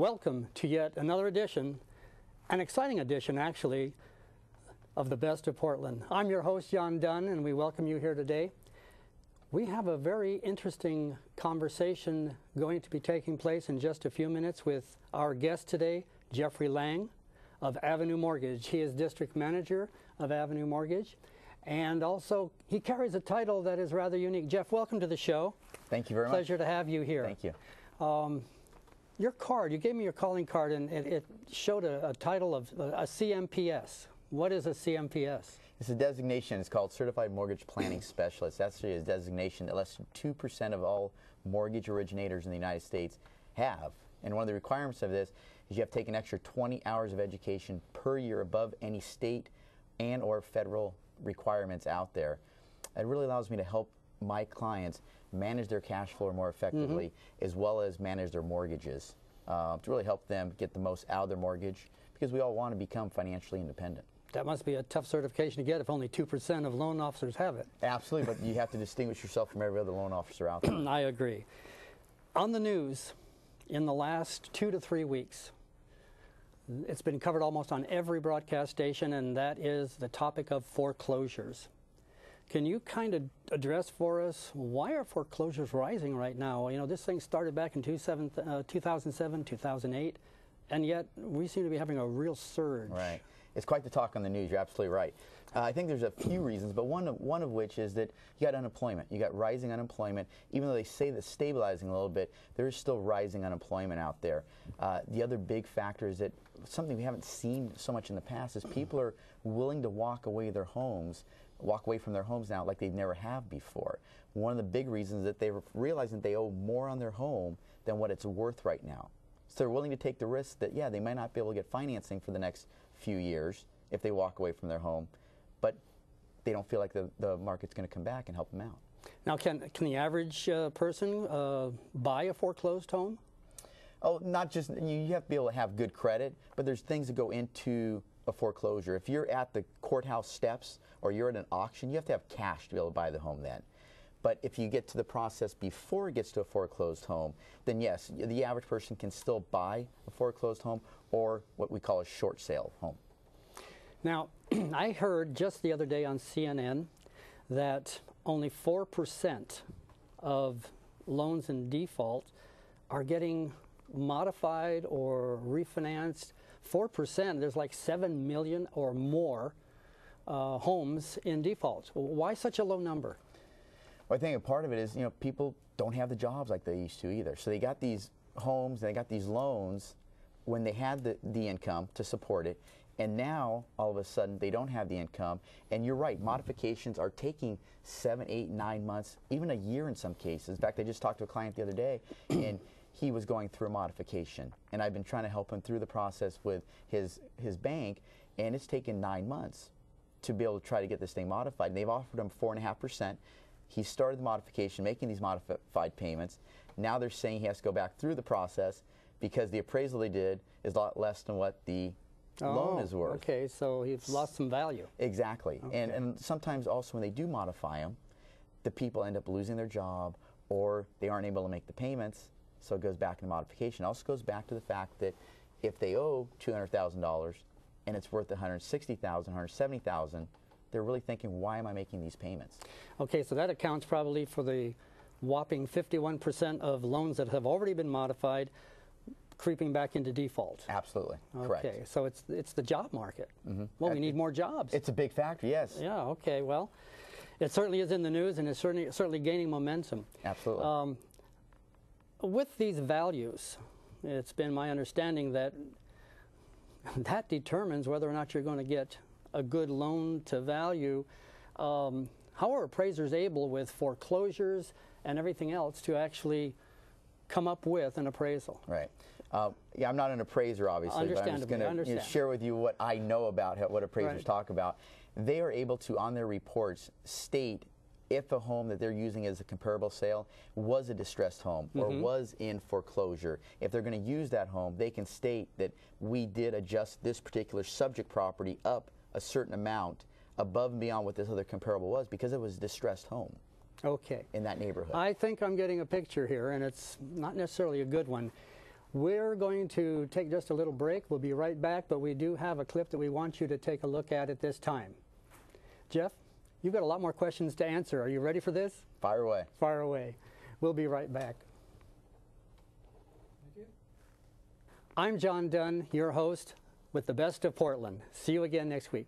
Welcome to yet another edition, an exciting edition actually, of the Best of Portland. I'm your host, John Dunn, and we welcome you here today. We have a very interesting conversation going to be taking place in just a few minutes with our guest today, Jeffrey Laeng of Avenue Mortgage. He is District Manager of Avenue Mortgage, and also he carries a title that is rather unique. Jeff, welcome to the show. Thank you very much. Pleasure to have you here. Thank you. Your card, you gave me your calling card, and it showed a title of a CMPS. What is a CMPS? It's a designation. It's called Certified Mortgage Planning Specialist. That's actually a designation that less than 2% of all mortgage originators in the United States have. And one of the requirements of this is you have to take an extra 20 hours of education per year above any state and or federal requirements out there. It really allows me to help my clients manage their cash flow more effectively, as well as manage their mortgages, to really help them get the most out of their mortgage, because we all want to become financially independent. That must be a tough certification to get if only 2% of loan officers have it. Absolutely, but you have to distinguish yourself from every other loan officer out there. I agree. On the news, in the last 2 to 3 weeks, it's been covered almost on every broadcast station, and that is the topic of foreclosures. Can you kind of address for us, why are foreclosures rising right now? You know, this thing started back in 2007, 2008, and yet we seem to be having a real surge. Right. It's quite the talk on the news. You're absolutely right. I think there's a few reasons, but one of which is that you got unemployment. You got rising unemployment. Even though they say that's stabilizing a little bit, there is still rising unemployment out there. The other big factor is that something we haven't seen so much in the past is people are willing to walk away from their homes now like they never have before. One of the big reasons is that they're realizing they owe more on their home than what it's worth right now. So they're willing to take the risk that, yeah, they might not be able to get financing for the next few years if they walk away from their home, but they don't feel like the market's going to come back and help them out. Now, can the average person buy a foreclosed home? Oh, not just, you have to be able to have good credit, but there's things that go into a foreclosure. If you're at the courthouse steps or you're at an auction, you have to have cash to be able to buy the home then. But if you get to the process before it gets to a foreclosed home, then yes, the average person can still buy a foreclosed home or what we call a short sale home. Now, I heard just the other day on CNN that only 4% of loans in default are getting modified or refinanced. 4%, there's like 7 million or more homes in default. Why such a low number? Well, I think a part of it is, you know, people don't have the jobs like they used to either. So they got these homes, they got these loans when they had the income to support it, and now all of a sudden they don't have the income. And you're right, modifications are taking 7, 8, 9 months, even a year in some cases. In fact, I just talked to a client the other day, and he was going through a modification, and I've been trying to help him through the process with his bank, and it's taken 9 months to be able to try to get this thing modified. And they've offered him 4.5%. He started the modification, making these modified payments. Now they're saying he has to go back through the process because the appraisal they did is a lot less than what the loan is worth. Okay, so he's lost some value. Exactly. Okay. And sometimes also when they do modify them, the people end up losing their job or they aren't able to make the payments, so it goes back into modification. It also goes back to the fact that if they owe $200,000 and it's worth $160,000, $170,000, they're really thinking, why am I making these payments? Okay, so that accounts probably for the whopping 51% of loans that have already been modified creeping back into default. Absolutely, correct. Okay, so it's the job market. Well, we need more jobs. It's a big factor, yes. Yeah, okay, well, it certainly is in the news, and it's certainly gaining momentum. Absolutely. With these values, it's been my understanding that that determines whether or not you're going to get a good loan to value. How are appraisers able, with foreclosures and everything else, to actually come up with an appraisal? Right. Yeah, I'm not an appraiser, obviously, but I'm just going to share with you what I know about what appraisers talk about. They are able to, on their reports, state if a home that they're using as a comparable sale was a distressed home or was in foreclosure. If they're going to use that home, they can state that we did adjust this particular subject property up a certain amount above and beyond what this other comparable was because it was a distressed home. Okay. In that neighborhood. I think I'm getting a picture here, and it's not necessarily a good one. We're going to take just a little break. We'll be right back, but we do have a clip that we want you to take a look at this time. Jeff, you've got a lot more questions to answer. Are you ready for this? Fire away. Fire away. We'll be right back. Thank you. I'm John Dunn, your host with the Best of Portland. See you again next week.